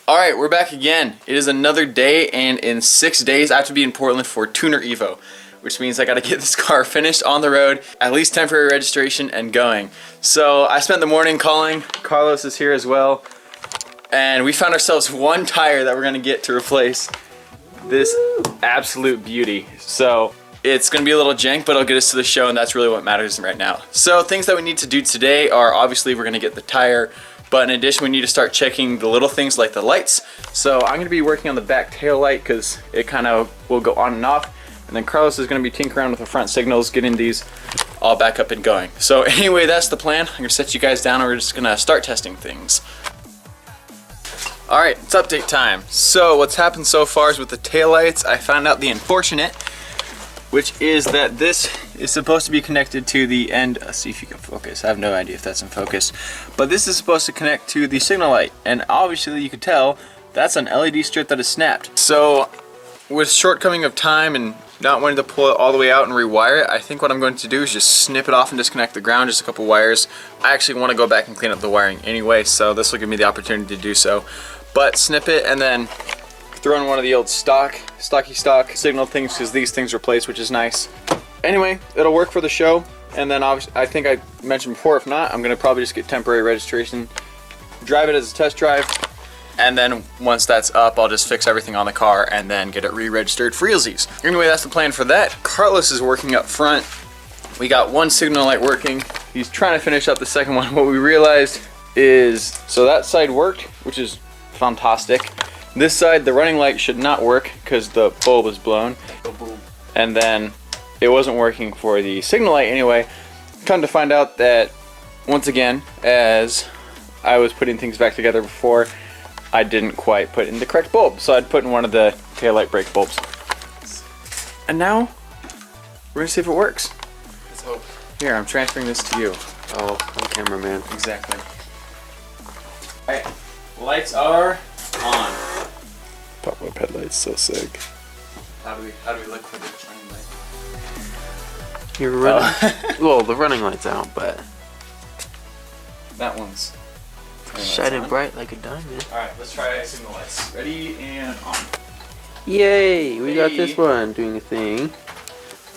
Alright, we're back again. It is another day, and in 6 days I have to be in Portland for Tuner Evo, which means I gotta get this car finished on the road, at least temporary registration, and going. So I spent the morning calling. Carlos is here as well, and we found ourselves one tire that we're gonna get to replace this absolute beauty. So it's gonna be a little jank, but it'll get us to the show, and that's really what matters right now. So things that we need to do today are, obviously we're gonna get the tire, but in addition we need to start checking the little things like the lights. So I'm gonna be working on the back tail light because it kind of will go on and off, and then Carlos is gonna be tinkering around with the front signals, getting these all back up and going. So anyway, that's the plan. I'm gonna set you guys down and we're just gonna start testing things. Alright, it's update time. So what's happened so far is with the taillights, I found out the unfortunate, which is that this is supposed to be connected to the end. Let's see if you can focus. I have no idea if that's in focus. But this is supposed to connect to the signal light, and obviously you can tell that's an LED strip that is snapped. So with shortcoming of time and not wanting to pull it all the way out and rewire it, I think what I'm going to do is just snip it off and disconnect the ground, just a couple wires. I actually want to go back and clean up the wiring anyway, so this will give me the opportunity to do so. But snip it and then throw in one of the old stock signal things, because these things replace, which is nice. Anyway, it'll work for the show, and then obviously, I think I mentioned before, if not, I'm gonna probably just get temporary registration, drive it as a test drive, and then once that's up, I'll just fix everything on the car and then get it re-registered for realsies. Anyway, that's the plan for that. Carlos is working up front. We got one signal light working. He's trying to finish up the second one. What we realized is, so that side worked, which is fantastic. This side, the running light should not work because the bulb is blown. And then it wasn't working for the signal light anyway. Come to find out that, once again, as I was putting things back together before, I didn't quite put in the correct bulb. So I'd put in one of the taillight brake bulbs. And now, we're gonna see if it works. Let's hope. Here, I'm transferring this to you. Oh, I'm a cameraman. Exactly. Alright, lights are on. Pop-up headlights, so sick. How do we look for the running light? You're running. Well, the running light's out, but That one's shining bright like a diamond. Alright, let's try signal lights. Ready and on. Yay! We got this one doing a thing,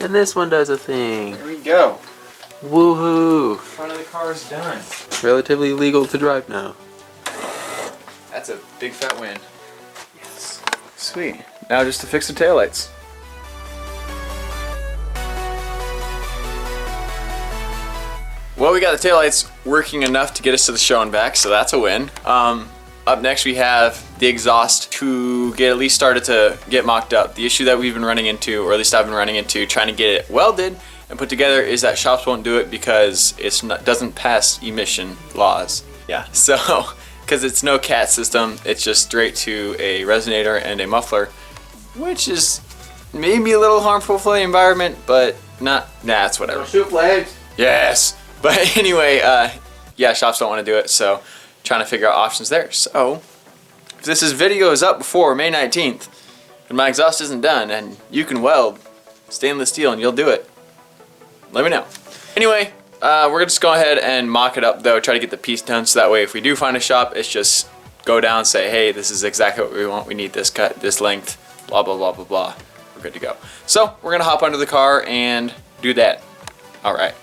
and this one does a thing. There we go. Woohoo! Front of the car is done. Relatively legal to drive now. That's a big fat win. Yes. Sweet. Now just to fix the taillights. Well, we got the taillights working enough to get us to the show and back, so that's a win. Up next we have the exhaust to get at least started to get mocked up. The issue that we've been running into, or at least I've been running into, trying to get it welded and put together, is that shops won't do it because it doesn't pass emission laws. Yeah, so because it's no CAT system, it's just straight to a resonator and a muffler, which is maybe a little harmful for the environment, but not, nah, it's whatever. Don't shoot flags. Yes, but anyway, yeah, shops don't want to do it, so trying to figure out options there. So if this video is up before May 19th and my exhaust isn't done and you can weld stainless steel and you'll do it, let me know. Anyway, we're just go ahead and mock it up though, try to get the piece done, so that way if we do find a shop, it's just go down and say, hey, this is exactly what we want, we need this cut, this length, blah blah blah blah blah. We're good to go. So we're gonna hop under the car and do that. Alright.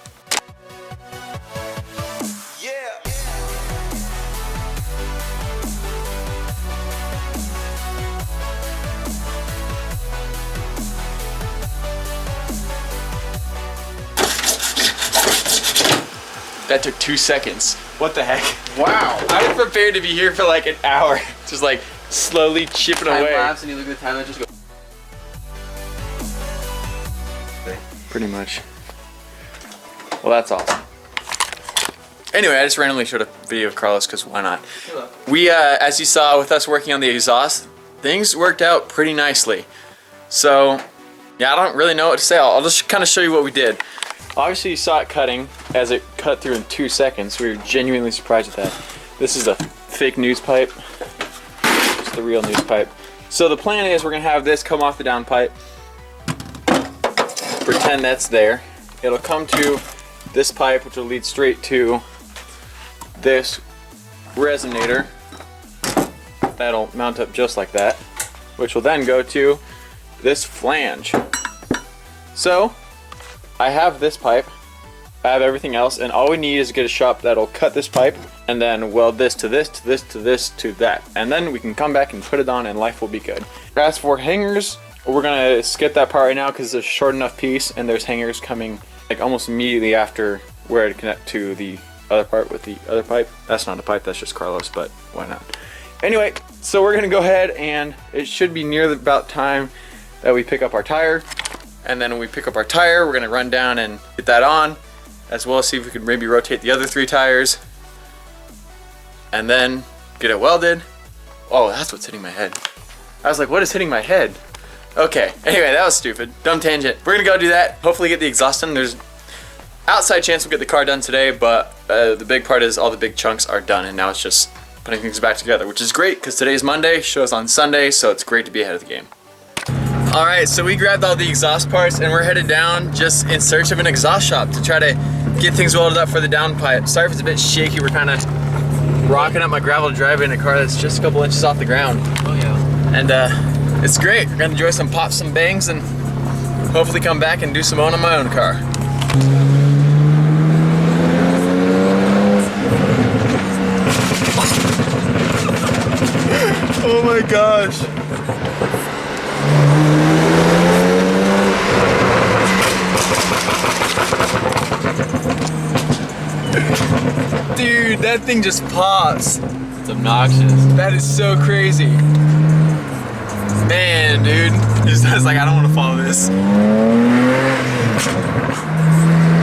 That took 2 seconds. What the heck? Wow. I was prepared to be here for like an hour. Just like slowly chipping away. Time lapse and you look at the time and just go. Pretty much. Well, that's awesome. Anyway, I just randomly showed a video of Carlos because why not? We, as you saw with us working on the exhaust, things worked out pretty nicely. So, yeah, I don't really know what to say. I'll just kind of show you what we did. Obviously you saw it cutting as it cut through in 2 seconds. We were genuinely surprised at that. This is a fake news pipe. It's the real news pipe. So the plan is we're gonna have this come off the down pipe. Pretend that's there. It'll come to this pipe, which will lead straight to this resonator. That'll mount up just like that, which will then go to this flange. So I have this pipe, I have everything else, and all we need is to get a shop that'll cut this pipe and then weld this to this, to this, to this, to that. And then we can come back and put it on and life will be good. As for hangers, we're gonna skip that part right now because it's a short enough piece and there's hangers coming like almost immediately after where to connect to the other part with the other pipe. That's not a pipe, that's just Carlos, but why not? Anyway, so we're gonna go ahead and it should be near about time that we pick up our tire. And then when we pick up our tire, we're gonna run down and get that on, as well as see if we could maybe rotate the other 3 tires and then get it welded. Oh, that's what's hitting my head. I was like, what is hitting my head? Okay, anyway, that was stupid. Dumb tangent. We're gonna go do that, hopefully get the exhaust done. There's outside chance we'll get the car done today, but the big part is all the big chunks are done and now it's just putting things back together, which is great because today's Monday, show's on Sunday, so it's great to be ahead of the game. All right, so we grabbed all the exhaust parts and we're headed down just in search of an exhaust shop to try to get things welded up for the downpipe. Sorry if it's a bit shaky, we're kind of rocking up my gravel driveway in a car that's just a couple inches off the ground. Oh yeah. And it's great. We're gonna enjoy some pops, some bangs, and hopefully come back and do some on my own car. Oh my gosh. Dude, that thing just pops. It's obnoxious. That is so crazy. Man, dude. I was like, I don't want to follow this.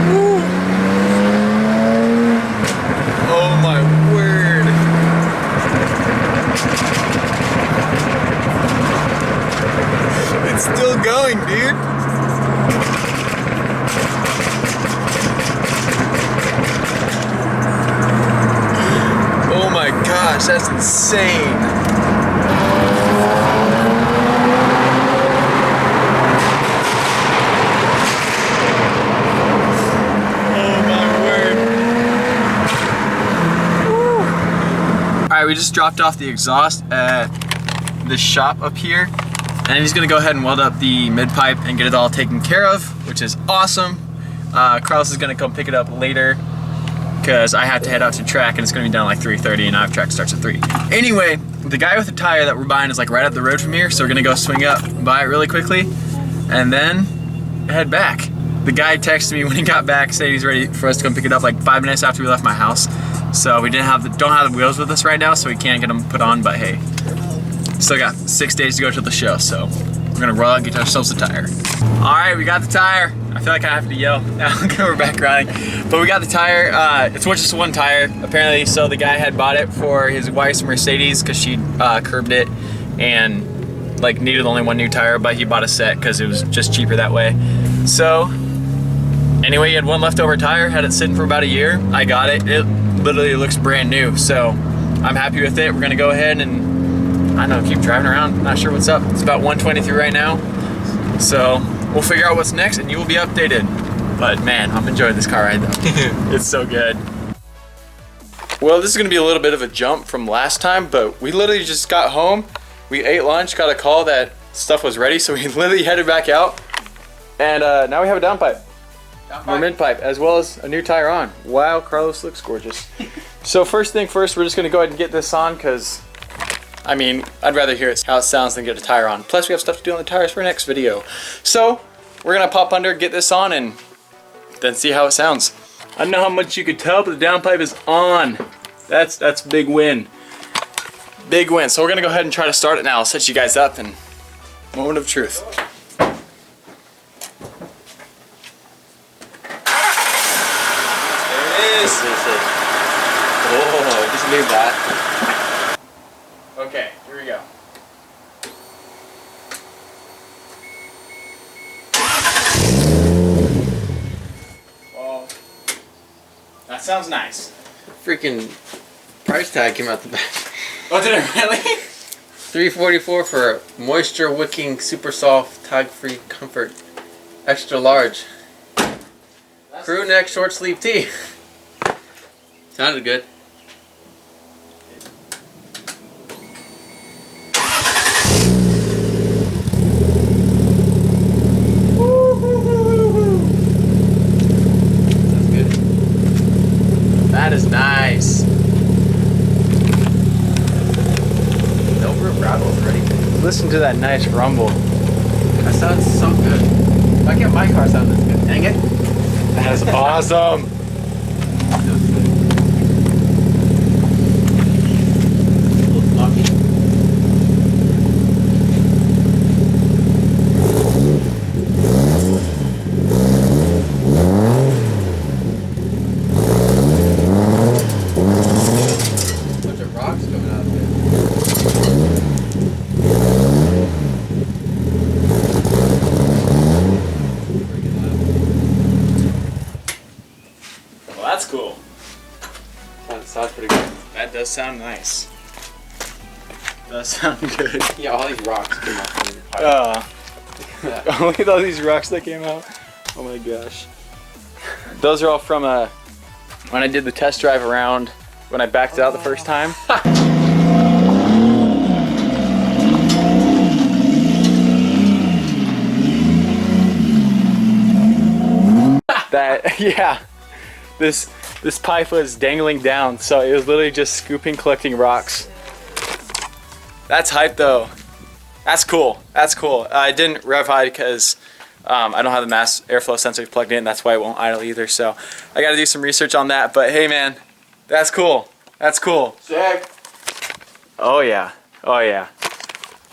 Woo. Oh my word. It's still going, dude. Oh my gosh, that's insane. We just dropped off the exhaust at the shop up here, and he's gonna go ahead and weld up the mid pipe and get it all taken care of, which is awesome. Carlos is gonna come pick it up later because I have to head out to track and it's gonna be done like 3:30 and I have track starts at 3. Anyway, the guy with the tire that we're buying is like right up the road from here, so we're gonna go swing up, buy it really quickly, and then head back. The guy texted me when he got back, said he's ready for us to come pick it up like 5 minutes after we left my house. So we don't have the wheels with us right now, so we can't get them put on, but hey, still got 6 days to go to the show, so we're gonna roll and get ourselves a tire. All right, we got the tire. I feel like I have to yell now because we're back running, but we got the tire. It's just one tire, apparently, so the guy had bought it for his wife's Mercedes because she curbed it and like needed only one new tire, but he bought a set because it was just cheaper that way. So anyway, he had one leftover tire, had it sitting for about a year. I got it. It literally looks brand new, so I'm happy with it. We're gonna go ahead and, I don't know, keep driving around. Not sure what's up. It's about 123 right now, so we'll figure out what's next and you will be updated. But man, I'm enjoying this car ride though. It's so good. Well, this is gonna be a little bit of a jump from last time, but we literally just got home. We ate lunch, got a call that stuff was ready, so we literally headed back out. And now we have a downpipe. Or mid pipe, as well as a new tire on. Wow, Carlos looks gorgeous. So first thing first, we're just gonna go ahead and get this on because, I mean, I'd rather hear how it sounds than get a tire on. Plus we have stuff to do on the tires for our next video. So we're gonna pop under, get this on, and then see how it sounds. I don't know how much you could tell, but the downpipe is on. That's a big win. Big win. So we're gonna go ahead and try to start it now. I'll set you guys up and moment of truth. Oh, just leave that. Okay, here we go. Well, that sounds nice. Freaking price tag came out the back. Oh, did it really? $344 for moisture wicking super soft tag free comfort extra large. Crew neck short sleeve tee. Sounded good. That is nice. No real rattles or anything. Listen to that nice rumble. That sounds so good. Why can't my car sound this good? Dang it. That is awesome. Feels good. A little smoky. Bunch of rocks coming out of there. Well, that's cool. Sounds pretty good. That does sound nice. Does sound good. Yeah, all these rocks came off from your pipe. Yeah. Look at all these rocks that came out. Oh my gosh. Those are all from when I did the test drive around when I backed it out the first time. That yeah. This pipe was dangling down, so it was literally just scooping, collecting rocks. That's hype though. That's cool. That's cool. I didn't rev hide because I don't have the mass airflow sensor plugged in. That's why it won't idle either. So I got to do some research on that. But hey, man, that's cool. That's cool. Sick. Oh yeah. Oh yeah.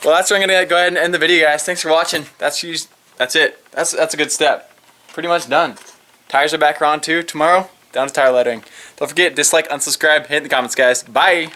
Well, that's where I'm gonna go ahead and end the video, guys. Thanks for watching. That's it. That's a good step. Pretty much done. Tires are back on too tomorrow. Down to tire lettering. Don't forget, dislike, unsubscribe, hit in the comments, guys. Bye.